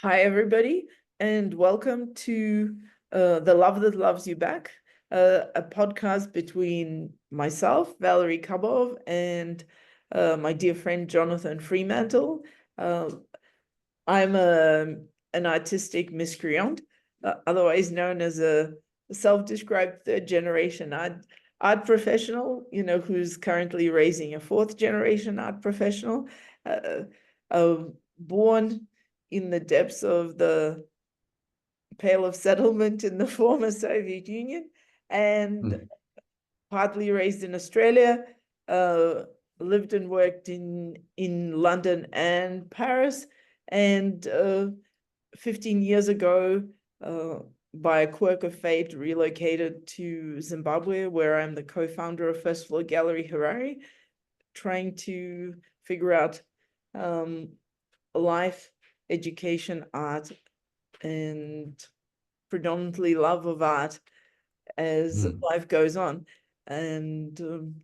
Hi, everybody, and welcome to The Love That Loves You Back, a podcast between myself, Valerie Kabov, and my dear friend Jonathan Fremantle. Uh, I'm an artistic miscreant, otherwise known as a self-described third-generation art professional, who's currently raising a fourth-generation art professional, uh, born in the depths of the Pale of Settlement in the former Soviet Union and partly raised in Australia, uh, lived and worked in London and Paris, and 15 years ago, by a quirk of fate, relocated to Zimbabwe, where I'm the co-founder of First Floor Gallery Harare, trying to figure out life, education, art, and predominantly love of art as life goes on. And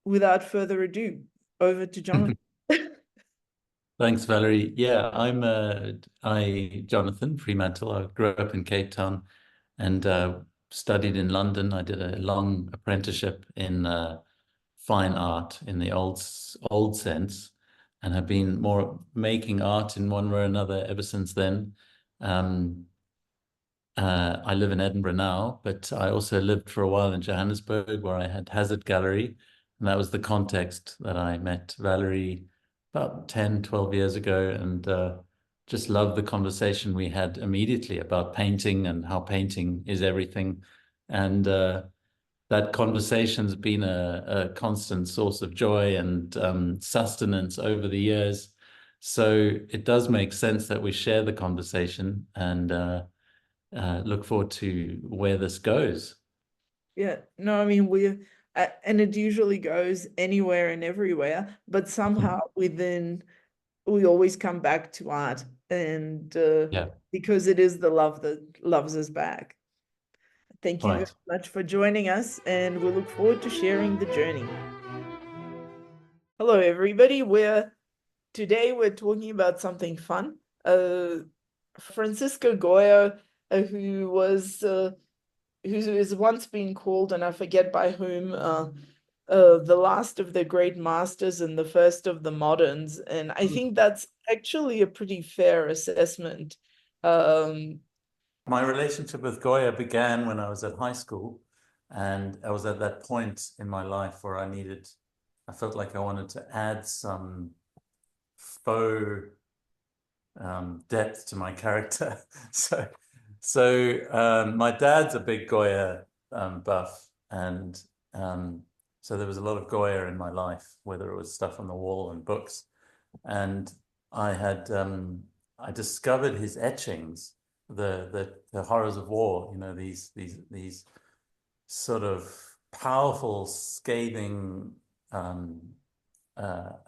without further ado, over to Jonathan. Thanks, Valerie. Yeah, Jonathan Fremantle. I grew up in Cape Town and studied in London. I did a long apprenticeship in fine art in the old sense, and have been more making art in one way or another ever since then. I live in Edinburgh now, but I also lived for a while in Johannesburg, where I had Hazard Gallery, and that was the context that I met Valerie about 10, 12 years ago, and just loved the conversation we had immediately about painting and how painting is everything. And that conversation's been a constant source of joy and sustenance over the years. So it does make sense that we share the conversation, and look forward to where this goes. Yeah, no, I mean, and it usually goes anywhere and everywhere, but somehow we always come back to art, and Yeah, because it is the love that loves us back. Thank you very right. much for joining us, and we look forward to sharing the journey. Hello, everybody. Today we're talking about something fun. Francisco Goya, who has once been called, and I forget by whom, the last of the great masters and the first of the moderns. And I think that's actually a pretty fair assessment. Um, My relationship with Goya began when I was at high school, and I was at that point in my life where I felt like I wanted to add some faux depth to my character. So my dad's a big Goya buff, and so there was a lot of Goya in my life, whether it was stuff on the wall and books. And I had I discovered his etchings, the horrors of war. You know, these sort of powerful, scathing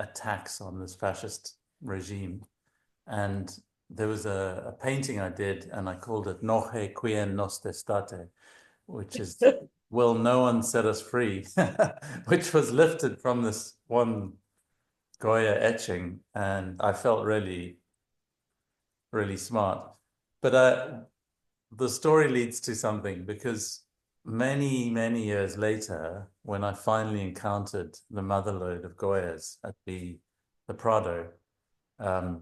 attacks on this fascist regime. And there was a painting I did, and I called it Noche quien nos destate, which is Will No One Set Us Free, which was lifted from this one Goya etching, and I felt really, really smart. But the story leads to something, because many, many years later, when I finally encountered the motherlode of Goyas at the Prado, um,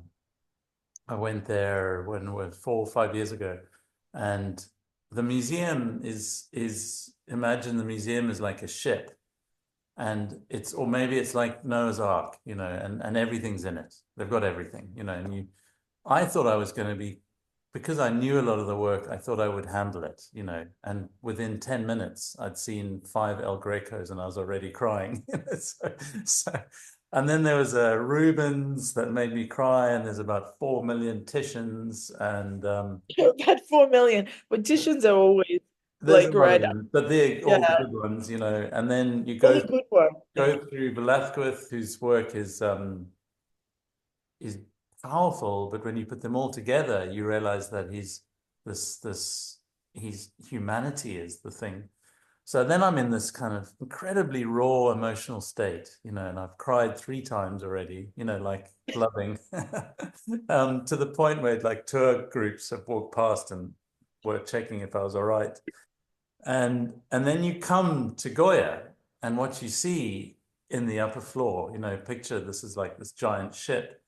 I went there when it was 4 or 5 years ago, and the museum is imagine the museum is like a ship, and or maybe it's like Noah's Ark, and everything's in it. They've got everything, and I thought I was going to be, because I knew a lot of the work, I thought I would handle it, and within 10 minutes, I'd seen 5 El Grecos and I was already crying. So, and then there was a Rubens that made me cry, and there's about 4 million Titians, and about 4 million, but Titians are always there's a like lot right of up. them, but they're Yeah, all the good ones, and then you all the good ones. Yeah. go through Velázquez, whose work is powerful, but when you put them all together, you realize that he's humanity is the thing. So then I'm in this kind of incredibly raw emotional state, you know, and I've cried 3 times already, you know, like loving, to the point where like tour groups have walked past and were checking if I was all right. And then you come to Goya, and what you see in the upper floor, you know, picture this is like this giant ship,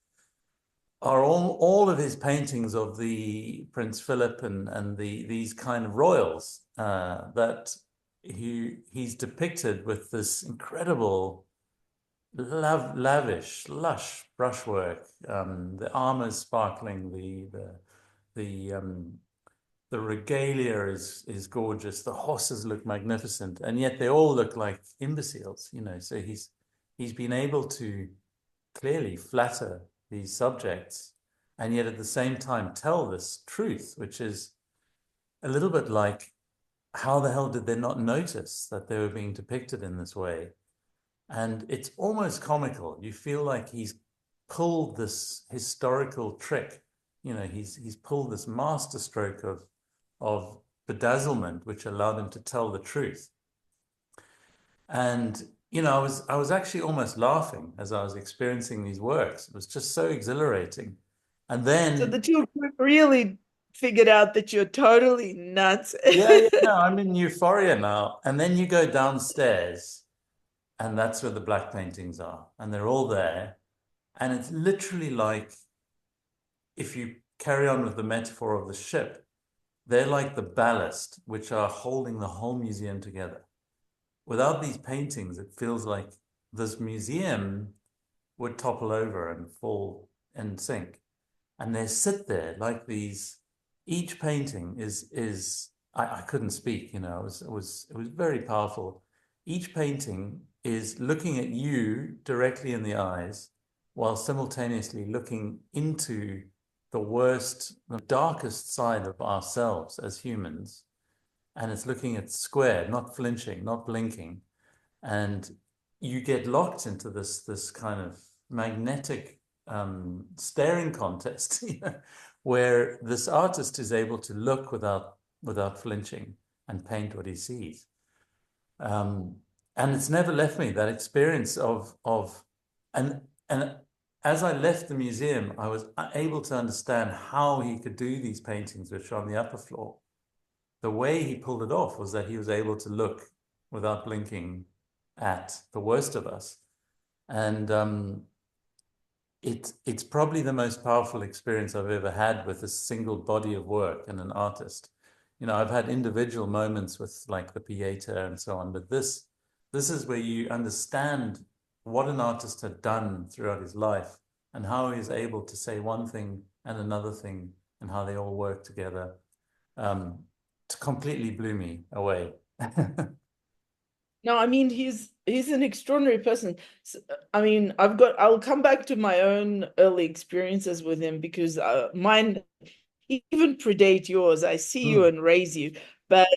are all of his paintings of the Prince Philip and these kind of royals that he's depicted with this incredible lavish, lush brushwork, the armor's sparkling, the regalia is gorgeous, the horses look magnificent, and yet they all look like imbeciles, you know. So he's been able to clearly flatter these subjects, and yet at the same time tell this truth, which is a little bit like, how the hell did they not notice that they were being depicted in this way? And it's almost comical. You feel like he's pulled this historical trick. You know, he's pulled this masterstroke of bedazzlement, which allowed him to tell the truth. And you know, I was actually almost laughing as I was experiencing these works. It was just so exhilarating. And So the then, two group really figured out that you're totally nuts. yeah, no, I'm in euphoria now. And then you go downstairs, and that's where the black paintings are, and they're all there. And it's literally like, if you carry on with the metaphor of the ship, they're like the ballast which are holding the whole museum together. Without these paintings, it feels like this museum would topple over and fall and sink. And they sit there like these. Each painting is I couldn't speak, you know. It was very powerful. Each painting is looking at you directly in the eyes, while simultaneously looking into the worst, the darkest side of ourselves as humans. And it's looking at square, not flinching, not blinking. And you get locked into this kind of magnetic staring contest, you know, where this artist is able to look without flinching and paint what he sees. Um, and it's never left me, that experience of and as I left the museum, I was able to understand how he could do these paintings, which are on the upper floor. The way he pulled it off was that he was able to look without blinking at the worst of us. And it's probably the most powerful experience I've ever had with a single body of work and an artist. You know, I've had individual moments with like the Pieta and so on, but this is where you understand what an artist had done throughout his life and how he is able to say one thing and another thing and how they all work together. It completely blew me away. No, I mean he's an extraordinary person. I mean, I'll come back to my own early experiences with him because mine even predate yours. I see you Mm, and raise you, but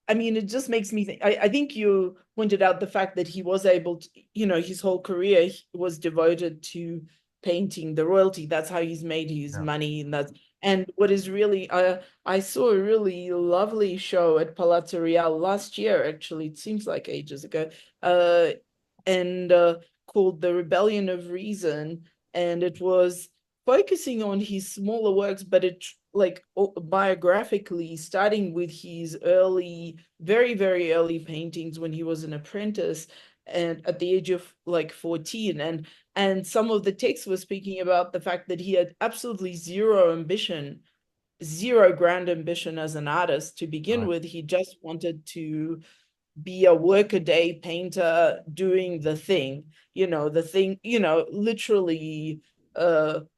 I mean, it just makes me think. I think you pointed out the fact that he was able to, you know, his whole career was devoted to painting the royalty. That's how he's made his yeah. money, and what is really, I saw a really lovely show at Palazzo Real last year. Actually, it seems like ages ago. Uh, and called The Rebellion of Reason, and it was focusing on his smaller works, but it like biographically, starting with his early, very, very early paintings when he was an apprentice and at the age of like 14. And some of the texts were speaking about the fact that he had absolutely zero ambition, zero grand ambition as an artist to begin Right. with. He just wanted to be a workaday painter doing the thing, literally,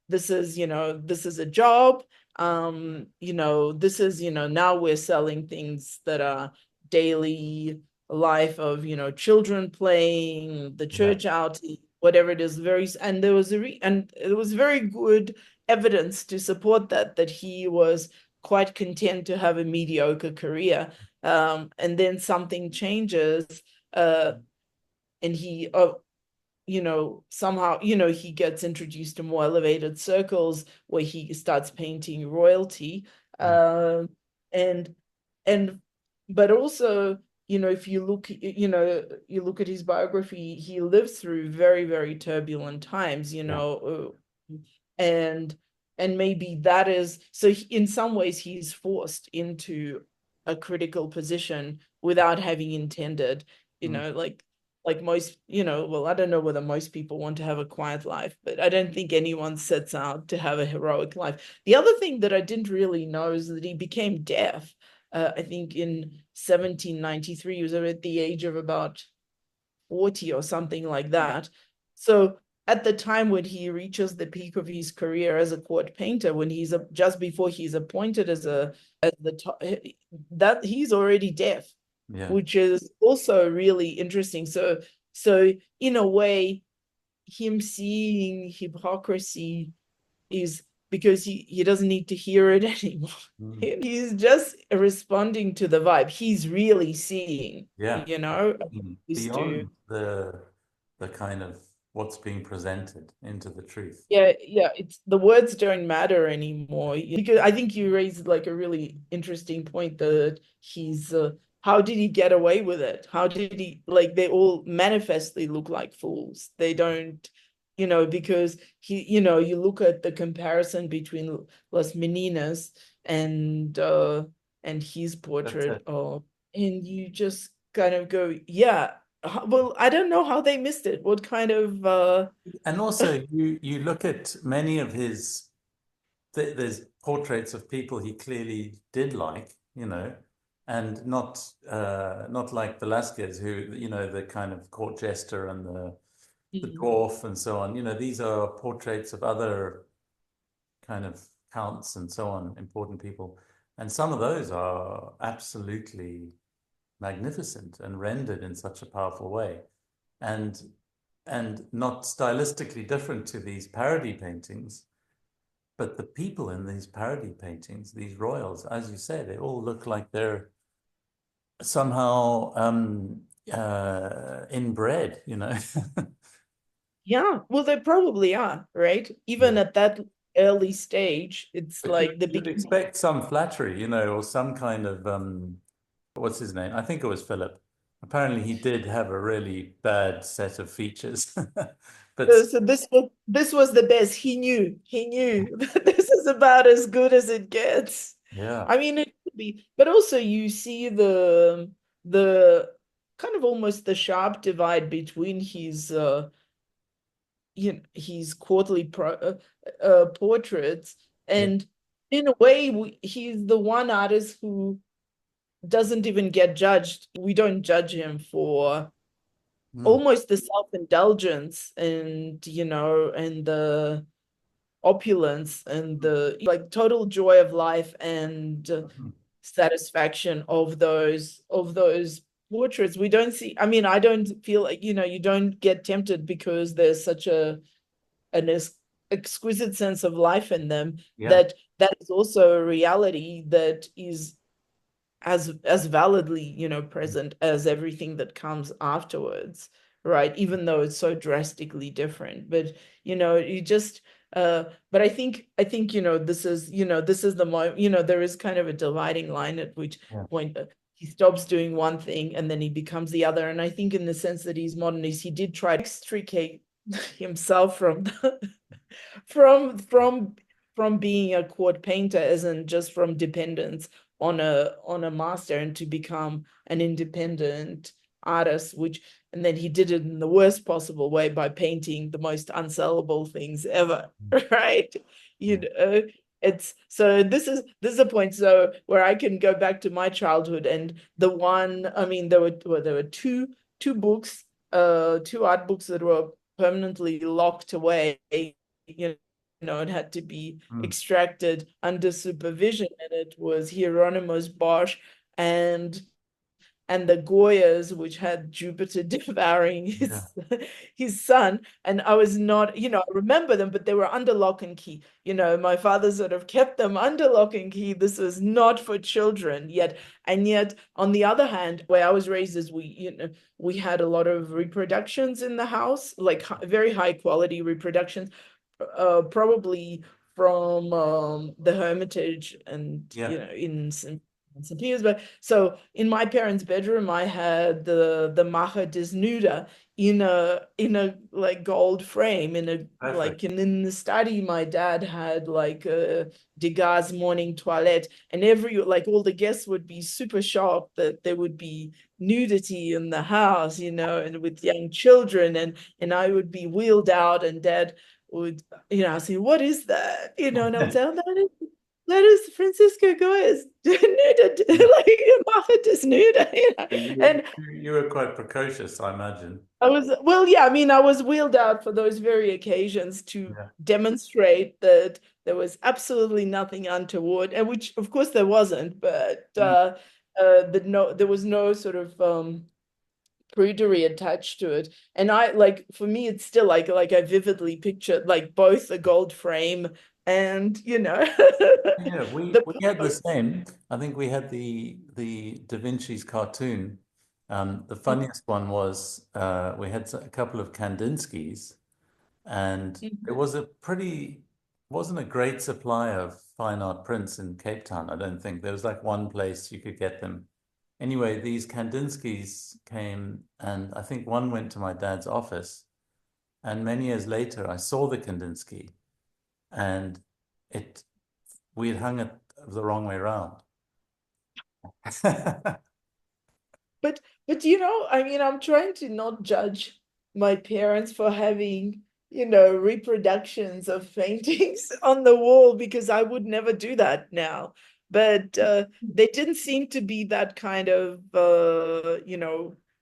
this is, this is a job. This is, now we're selling things that are daily life of, children playing, the Yeah. church out, whatever it is, and there was and it was very good evidence to support that he was quite content to have a mediocre career, and then something changes, uh, and he, somehow, he gets introduced to more elevated circles where he starts painting royalty, Mm, and and but also, if you look, you look at his biography, he lived through very, very turbulent times, Yeah. and maybe that is so in some ways he's forced into a critical position without having intended, Mm. like most, well, I don't know whether most people want to have a quiet life, but I don't think anyone sets out to have a heroic life. The other thing that I didn't really know is that he became deaf. I think in 1793, he was at the age of about 40 or something like that. So at the time when he reaches the peak of his career as a court painter, when he's just before he's appointed as that he's already deaf, Yeah. which is also really interesting. So in a way, him seeing hypocrisy is because he doesn't need to hear it anymore. Mm. He's just responding to the vibe. He's really seeing, Yeah. used to. Beyond the kind of what's being presented into the truth. Yeah, it's the words don't matter anymore because I think you raised like a really interesting point that he's how did he get away with it? How did he like they all manifestly look like fools. They don't, because you look at the comparison between Las Meninas and his That's portrait it. of and you just kind of go, yeah, well, I don't know how they missed it. What kind of And also, you look at many of his there's portraits of people he clearly did like, and not like Velasquez, who, the kind of court jester and the dwarf and so on. These are portraits of other kind of counts and so on, important people. And some of those are absolutely magnificent and rendered in such a powerful way. And not stylistically different to these parody paintings, but the people in these parody paintings, these royals, as you say, they all look like they're somehow inbred. Yeah, well, they probably are, right? Even Yeah. at that early stage, it's But like the you'd beginning. expect some flattery, or some kind of what's his name? I think it was Philip. Apparently he did have a really bad set of features. But So this was the best. He knew that this is about as good as it gets. yeah, I mean, it could be, but also you see the kind of almost the sharp divide between his quarterly portraits, yeah. and in a way, he's the one artist who doesn't even get judged. We don't judge him for Mm, almost the self-indulgence and the opulence and the like total joy of life and mhm. satisfaction of those portraits. We don't see, I mean, I don't feel like, you don't get tempted because there's such an exquisite sense of life in them Yeah, that is also a reality that is as validly, present as everything that comes afterwards, right? Even though it's so drastically different. But you just but I think this is the moment, there is kind of a dividing line at which yeah, point he stops doing one thing and then he becomes the other. And I think in the sense that he's modernist, he did try to extricate himself from from from being a court painter isn't just from dependence on a master and to become an independent artist, which and then he did it in the worst possible way by painting the most unsellable things ever, right? you yeah, know it's so this is a point so where I can go back to my childhood. And the one, I mean, there were two books, two art books that were permanently locked away. It had to be mm, extracted under supervision, and it was Hieronymus Bosch and the Goyas, which had Jupiter devouring yeah, his son. And I was not, I remember them, but they were under lock and key. My father sort of kept them under lock and key. This was not for children yet. And yet, on the other hand, where I was raised is we had a lot of reproductions in the house, like very high quality reproductions, probably from the Hermitage and yeah. in St. St. Petersburg. So in my parents' bedroom, I had the Macher des Nude in a like gold frame in a Perfect. like and in the study, my dad had like a Degas morning toilette, and every like all the guests would be super shocked that there would be nudity in the house, and with young children, and I would be wheeled out, and dad would, say, what is that? And I would say, oh, that is Francisco Goya's nude, like Macher des Nude, You, and you were quite precocious, I imagine. I was, well, yeah, I mean, I was wheeled out for those very occasions to Yeah. demonstrate that there was absolutely nothing untoward, and which, of course, there wasn't, but Mm. there was no sort of prudery attached to it. And I like, for me, it's still like I vividly pictured like both the gold frame and Yeah, the we had the same. I think we had the Da Vinci's cartoon. The funniest one was we had a couple of Kandinskis, and it was a pretty wasn't a great supply of fine art prints in Cape Town, I don't think. There was like one place you could get them. Anyway, these Kandinskis came, and I think one went to my dad's office. And many years later, I saw the Kandinsky, and it we had hung it the wrong way around. But I mean, I'm trying to not judge my parents for having, reproductions of paintings on the wall because I would never do that now. But there didn't seem to be that kind of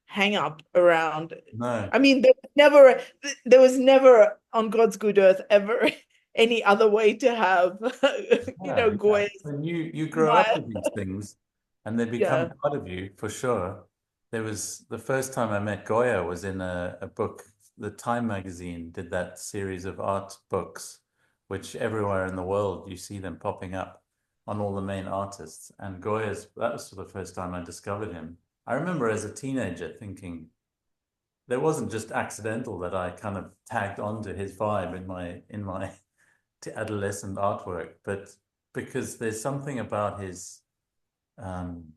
hang up around. No, I mean, there was never on God's good earth ever any other way to have yeah, yeah. Goya's And you grow up smile. with these things, and they become Yeah. part of you for sure. There was the first time I met Goya was in a book. The Time magazine did that series of art books, which everywhere in the world you see them popping up on all the main artists. And Goya's, that was the first time I discovered him. I remember as a teenager thinking, there wasn't just accidental that I kind of tagged onto his vibe in my adolescent artwork, but because there's something about his um,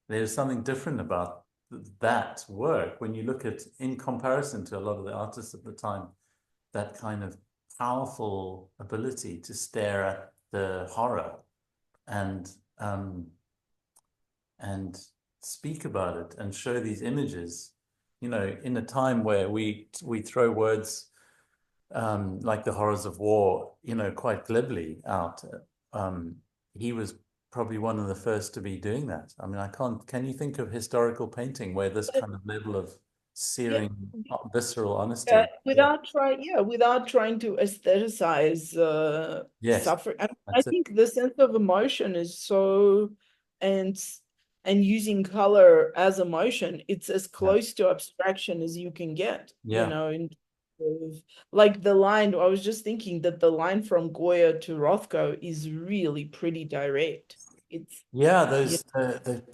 there's something different about that work when you look at in comparison to a lot of the artists at the time, that kind of powerful ability to stare at the horror and and speak about it and show these images, in a time where we throw words like the horrors of war, quite glibly out. Um, he was probably one of the first to be doing that. I mean, can you think of historical painting where this kind of level of Yeah. searing, visceral honesty? Yeah. Without trying to aestheticize Yes, suffering. I that's it. think the sense of emotion is so, and and using color as emotion, it's as Yeah. close to abstraction as you can get, Yeah. in of, like the line. I was just thinking that the line from Goya to Rothko is really pretty direct. It's Yeah, yeah. those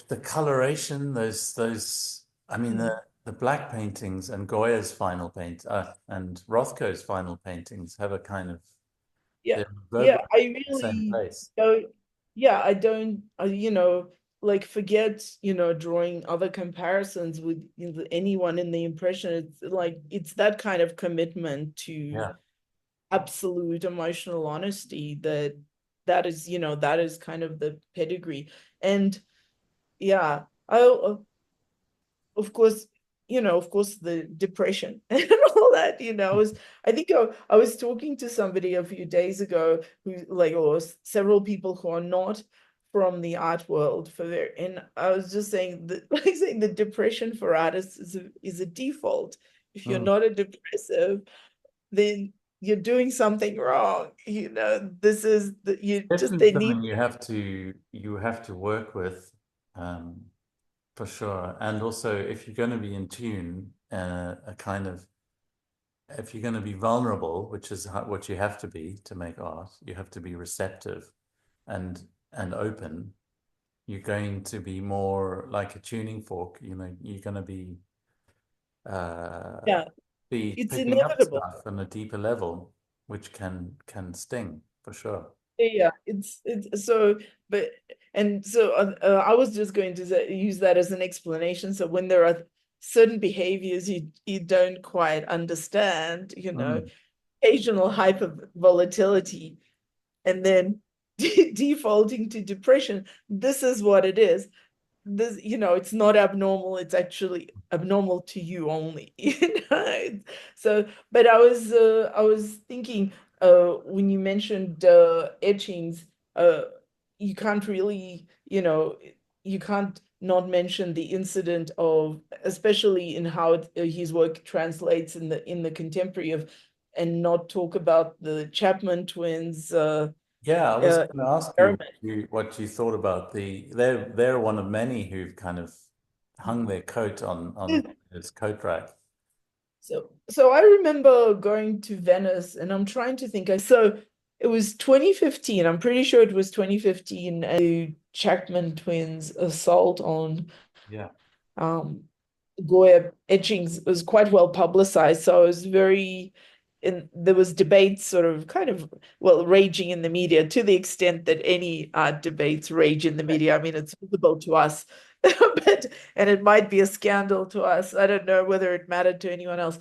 the coloration, those I mean the black paintings and Goya's final paint and Rothko's final paintings have a kind of Yeah, they're yeah, reverberant I in the same really place. don't, yeah, I don't, like forget, drawing other comparisons with anyone in the impression. It's like, it's that kind of commitment to Yeah. absolute emotional honesty that is kind of the pedigree. And yeah, of course, the depression and all that, I think I was talking to somebody a few days ago who like, or several people who are not from the art world and I was just saying that, like saying the depression for artists is a default. If you're Mm. not a depressive, then you're doing something wrong. This is you just Definitely they need. something you have to work with, um, for sure. And also, if you're going to be in tune, a kind of if you're going to be vulnerable, which is what you have to be to make art, you have to be receptive and open. You're going to be more like a tuning fork. You're going to uh, Yeah, be it's picking up inevitable. stuff on a deeper level, which can sting for sure. Yeah, it's so, but and so I was just going to use that as an explanation. So when there are certain behaviors you don't quite understand, Mm. occasional hyper volatility, and then defaulting to depression, this is what it is. This, it's not abnormal, it's actually abnormal to you only. So, but I was thinking, when you mentioned etchings, you can't really, you can't not mention the incident of, especially in how his work translates in the contemporary of, and not talk about the Chapman twins Yeah, I was uh, going to ask you experiment. what you thought about they're one of many who've kind of hung their coat on his coat rack. So I remember going to Venice, and I'm trying to think. So it was 2015. I'm pretty sure it was 2015, and the Chapman twins assault on Yeah. um Goya etchings was quite well publicized. So I was and there was debates sort of kind of, well, raging in the media, to the extent that any art debates rage in the media. I mean, it's visible to us, but, and it might be a scandal to us. I don't know whether it mattered to anyone else.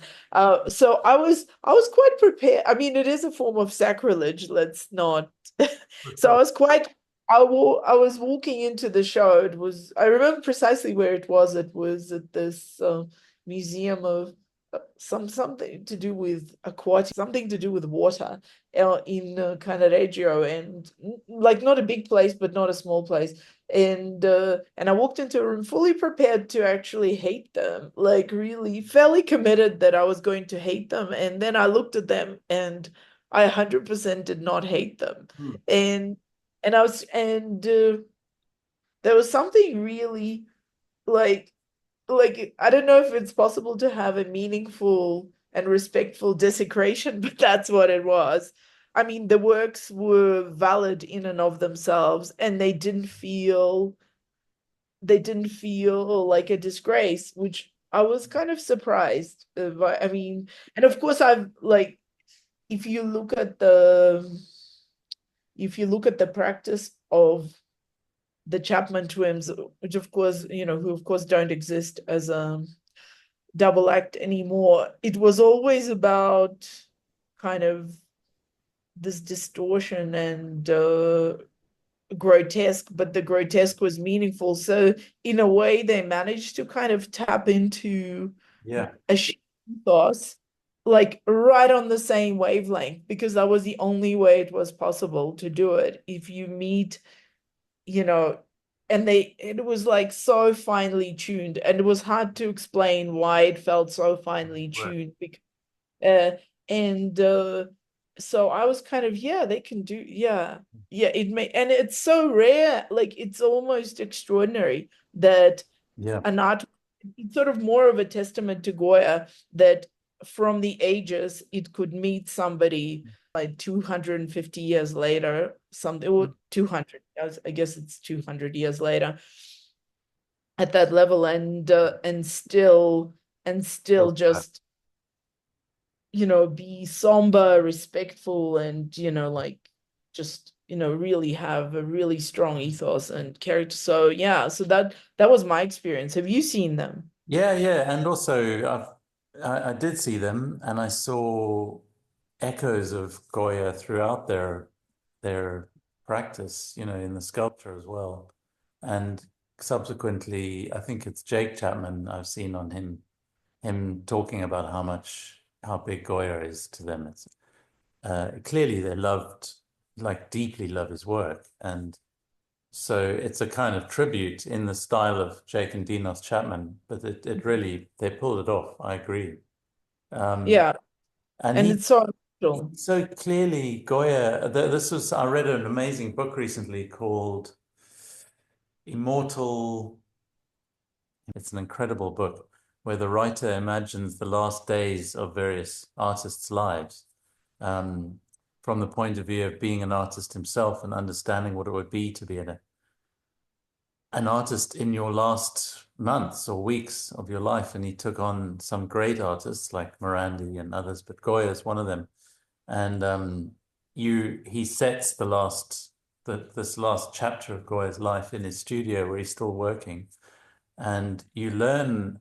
So I was quite prepared. I mean, it is a form of sacrilege. Let's not. For So I sure. was quite I was walking into the show. I remember precisely where it was. It was at this museum of something to do with aquatic, something to do with water, in Cannaregio, and like not a big place, but not a small place. And I walked into a room fully prepared to actually hate them, like really fairly committed that I was going to hate them. And then I looked at them, and I 100% did not hate them. Hmm. And there was something really, like I don't know if it's possible to have a meaningful and respectful desecration, but that's what it was. I mean, the works were valid in and of themselves, and they didn't feel like a disgrace, which I was kind of surprised by. I mean, and of course, I've like, if you look at the if you look at the practice of the Chapman twins, which of course, who of course don't exist as a double act anymore, it was always about kind of this distortion and grotesque, but the grotesque was meaningful. So in a way, they managed to kind of tap into Yeah. a ethos, like right on the same wavelength, because that was the only way it was possible to do it. If you meet, you know, and it was like so finely tuned, and it was hard to explain why it felt so finely Right. tuned. Because uh, and so I was kind of, yeah, they can do, yeah, yeah, and it's so rare, like it's almost extraordinary that Yeah. an art, it's sort of more of a testament to Goya that from the ages it could meet somebody like 250 years later, something, or 200, I guess it's 200 years later, at that level, and still just, be somber, respectful, and, like, just, really have a really strong ethos and character. So yeah, so that was my experience. Have you seen them? Yeah, yeah, and also I did see them, and I saw echoes of Goya throughout their practice, in the sculpture as well. And subsequently, I think it's Jake Chapman I've seen on him talking about how big Goya is to them. It's clearly they deeply love his work, and so it's a kind of tribute in the style of Jake and Dinos Chapman, but it really, they pulled it off. I agree. Um, Yeah, and and it's so he unusual. so clearly, Goya, I read an amazing book recently called Immortal. It's an incredible book where the writer imagines the last days of various artists' lives, um, from the point of view of being an artist himself and understanding what it would be to be an artist in your last months or weeks of your life. And he took on some great artists like Morandi and others, but Goya is one of them. And he sets this last chapter of Goya's life in his studio where he's still working, and you learn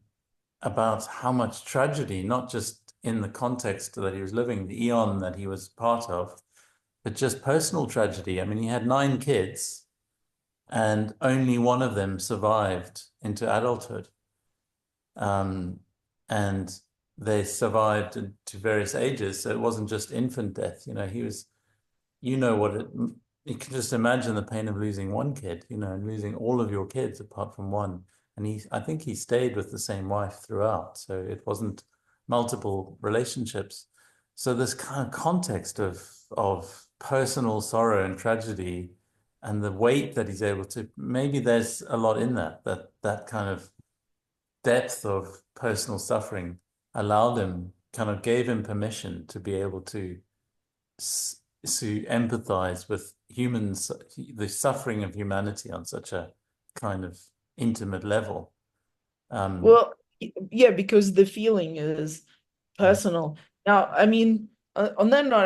about how much tragedy, not just in the context that he was living, the eon that he was part of, but just personal tragedy. I mean, he had 9 kids, and only one of them survived into adulthood. And they survived to various ages. So it wasn't just infant death. He was, what you can just imagine the pain of losing one kid, and losing all of your kids apart from one. And I think he stayed with the same wife throughout. So it wasn't multiple relationships. So this kind of context of personal sorrow and tragedy and the weight that he's able to, maybe there's a lot in that kind of depth of personal suffering allowed him, kind of gave him permission to be able to empathize with humans, the suffering of humanity on such a kind of intimate level. Well, yeah, because the feeling is Yeah. personal. Now, I mean, on that note,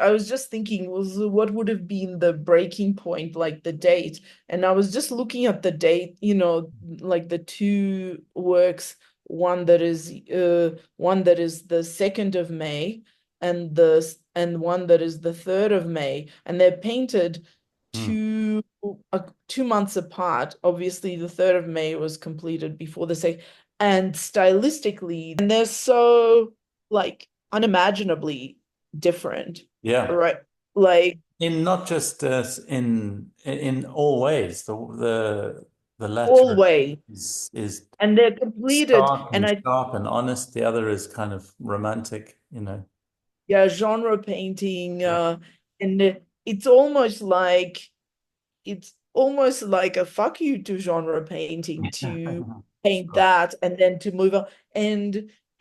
I was just thinking, was what would have been the breaking point, like the date? And I was just looking at the date, like the two works, one that is the 2nd of May and one that is the 3rd of May, and they're painted Mm. 2 months apart. Obviously, the 3rd of May was completed before the second, and stylistically, and they're so like unimaginably different, Yeah. right? Like In not just in all ways, the all latter way, is and they're completed, stark and and I sharp and honest. The other is kind of romantic. yeah, genre painting, Yeah. and it's almost like it's almost like a fuck you to genre painting to paint Sure. that and then to move on.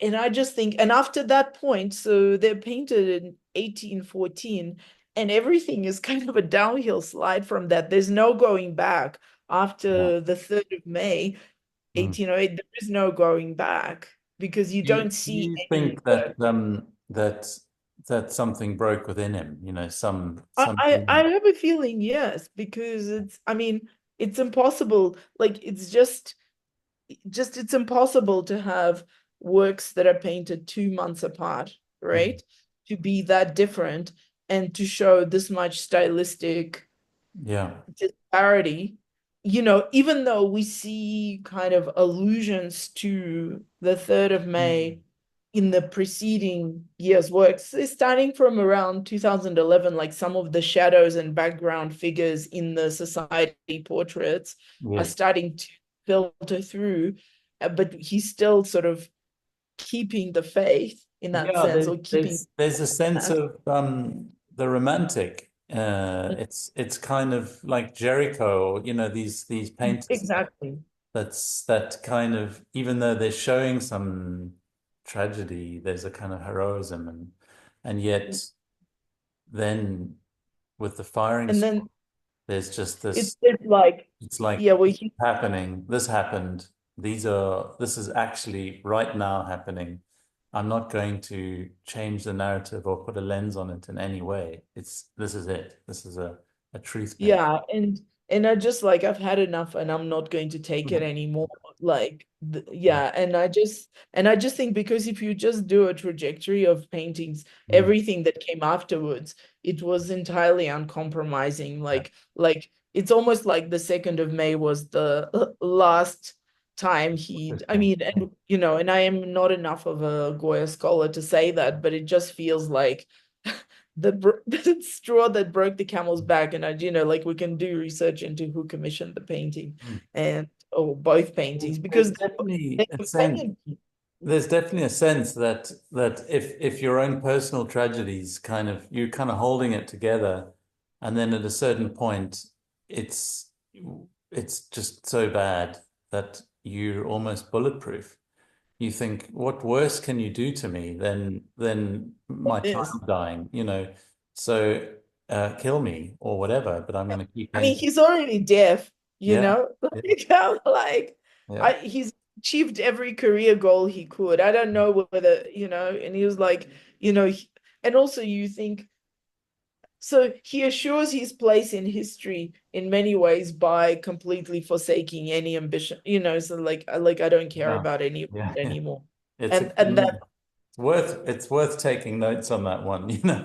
And I just think, and after that point, so they're painted in 1814, and everything is kind of a downhill slide from that. There's no going back Yeah. after the 3rd of May, Mm. 1808. There is no going back because you Do don't you, do see you any think work. that something broke within him? I Something. have a feeling, yes, because I mean, it's impossible. Like, it's impossible to have works that are painted 2 months apart, Mm. right? To be that different and to show this much stylistic Yeah. disparity. Even though we see kind of allusions to the 3rd of Mm. May in the preceding year's works, starting from around 2011, like some of the shadows and background figures in the society portraits are Yes. starting to filter through, but he's still sort of keeping the faith in that Yeah, sense, or keeping there's a sense that. of the romantic. It's kind of like Jericho, or these painters Exactly. that kind of, even though they're showing some tragedy, there's a kind of heroism, and yet then with the firing And squad, then there's just this. it's like, It's like yeah, well, happening. This happened. This is actually right now happening. I'm not going to change the narrative or put a lens on it in any way. This is it. This is a truth paint. yeah, and I just like I've had enough and I'm not going to take it Mhm. anymore. Like yeah, and I just think because if you just do a trajectory of paintings, Mm. everything that came afterwards, it was entirely uncompromising. Yeah. Like it's almost like the 2nd of May was the last time I Interesting. mean, and I am not enough of a Goya scholar to say that, but it just feels like the straw that broke the camel's back. And like we can do research into who commissioned the painting Mm. and or both paintings There's because definitely they a were sense. painted. There's definitely a sense that if your own personal tragedies you're kind of holding it together, and then at a certain point, it's it's just so bad that you're almost bulletproof. You think, what worse can you do to me than my Yes. child dying? So kill me or whatever, but I'm going to keep I mean, painting. he's already deaf, Yeah, yeah, like I'm like yeah. he's achieved every career goal he could. I don't know whether, and he was like, and also you think So he assures his place in history in many ways by completely forsaking any ambition, so like I don't care Yeah. about any of Yeah. it anymore. It's a And good and that move. It's worth taking notes on that one, you know.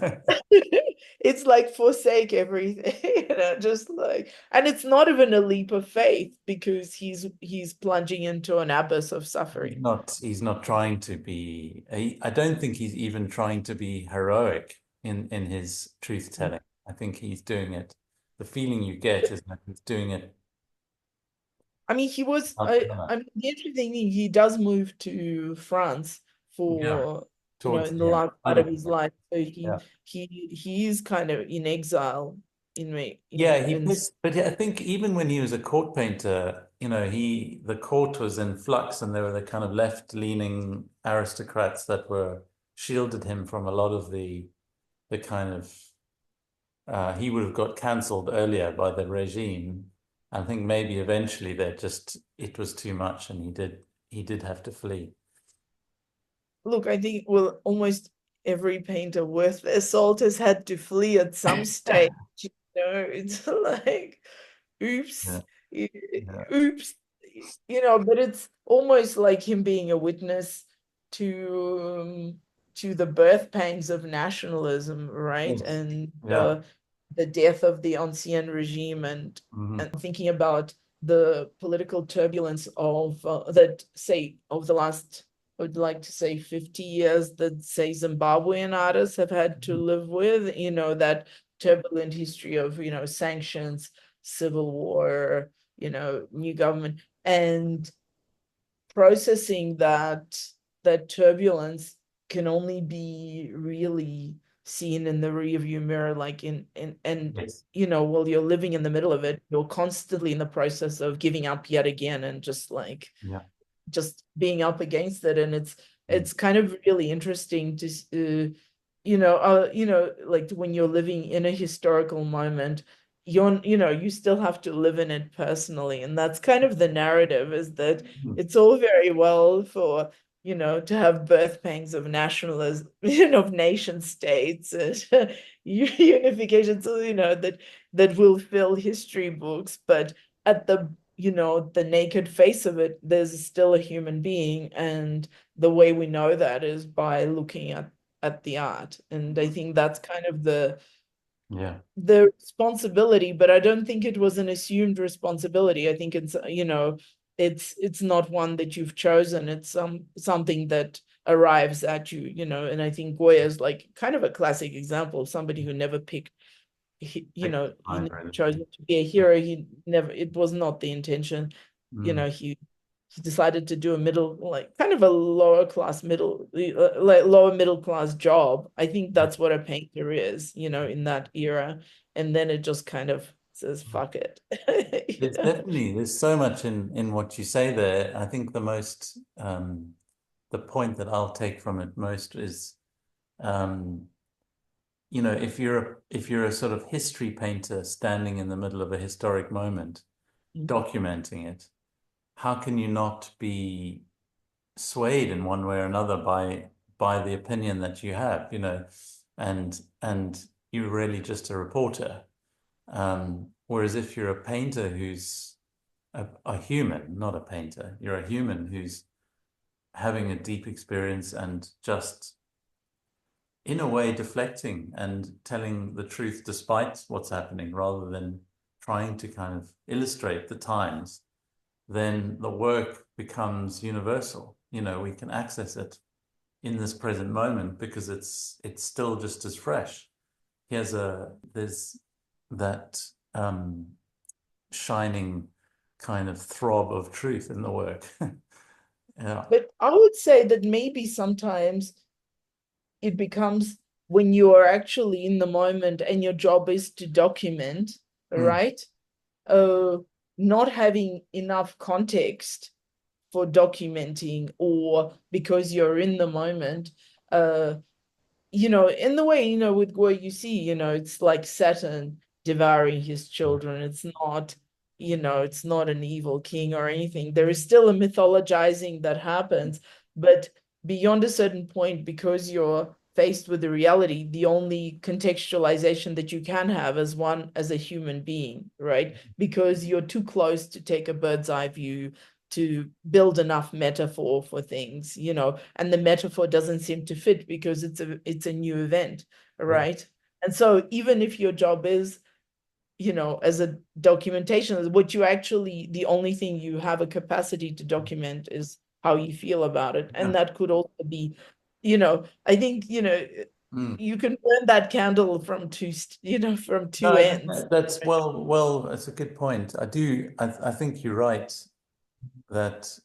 it's like forsake everything, just like, and it's not even a leap of faith because he's plunging into an abyss of He's suffering. not he's not trying to be I don't think he's even trying to be heroic in his truth telling. I think he's doing it. The feeling you get is that he's doing it I mean, he was. out there. I mean, the interesting thing, he does move to France Yeah, for, towards in the the end. last I part of don't his know. life. So Yeah. he is kind of in exile in me, Yeah, he in was, but I think even when he was a court painter, the court was in flux and there were the kind of left-leaning aristocrats that were shielded him from a lot of the kind of he would have got cancelled earlier by the regime. I think maybe eventually it was too much and he did have to flee. look, I think, well, almost every painter worth their salt has had to flee at some stage. It's like, oops, Yeah, yeah. oops, but it's almost like him being a witness to the birth pangs of nationalism, right? Yes. And Yeah. the death of the ancien regime, and Hmm. thinking about the political turbulence of that, say, of the last, I would like to say, 50 years, that, say, Zimbabwean artists have had to live with, that turbulent history of, sanctions, civil war, new government, and processing that turbulence can only be really seen in the rearview mirror, like and Yes. while you're living in the middle of it, you're constantly in the process of giving up yet again, and Yeah. just being up against it. And it's Mm. it's kind of really interesting to like when you're living in a historical moment, you still have to live in it personally. And that's kind of the narrative, is that Mm. it's all very well for to have birth pangs of nationalism, of nation states, and unification, so that will fill history books, but at the naked face of it, there's still a human being. And the way we know that is by looking at the art. And I think that's kind of Yeah. the responsibility, but I don't think it was an assumed responsibility. I think it's not one that you've chosen. It's something that arrives at you, and I think Goya is like kind of a classic example of somebody who never picked, Take he time, never really. chose to be a hero. He never, it was not the intention. Mm. He decided to do a middle, like kind of a lower class middle, like lower middle class job. I think Yeah. that's what a painter is, in that era. And then it just kind of says, fuck it. There's so much in what you say there. I think the point that I'll take from it most is, um, if you're a sort of history painter standing in the middle of a historic moment, documenting it, how can you not be swayed in one way or another by the opinion that you have, and you're really just a reporter. Whereas if you're a painter who's a human, not a painter, you're a human who's having a deep experience and just in a way deflecting and telling the truth despite what's happening rather than trying to kind of illustrate the times, then the work becomes universal. We can access it in this present moment because it's still just as fresh. There's that shining kind of throb of truth in the work. Yeah. But I would say that maybe sometimes it becomes, when you are actually in the moment and your job is to document, Mm. right? Uh, Not having enough context for documenting, or because you're in the moment, uh, in the way, with what you see, it's like Saturn devouring his children. It's not an evil king or anything. There is still a mythologizing that happens, but beyond a certain point, because you're faced with the reality, the only contextualization that you can have as one as a human being, right? Because you're too close to take a bird's eye view to build enough metaphor for things, and the metaphor doesn't seem to fit because it's a new event, Yeah. right? And so even if your job is, as a documentation, what you actually, the only thing you have a capacity to document is how you feel about it. And Yeah. that could also be, I think, Mm. you can burn that candle from from No, two I think ends. that's well, that's a good point. I think you're right that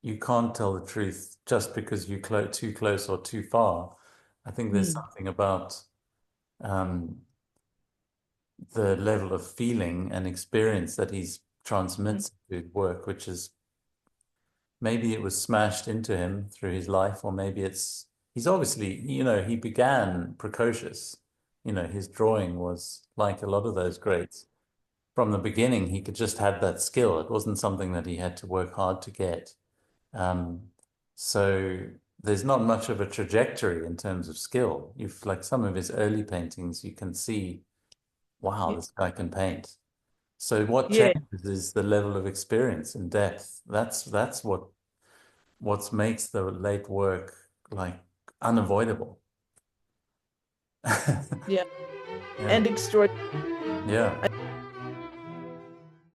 you can't tell the truth just because you too close or too far. I think there's Mm. something about um, the level of feeling and experience that he's transmits to his work, which is maybe it was smashed into him through his life, or maybe he's obviously, he began precocious. His drawing was like a lot of those greats. From the beginning, he could just had that skill. It wasn't something that he had to work hard to get. Um, so there's not much of a trajectory in terms of skill. You've like some of his early paintings, you can see, wow, Yeah. this guy can paint. So what Yeah. changes is the level of experience and depth. That's what makes the late work like unavoidable. Yeah. Yeah, And extraordinary. yeah.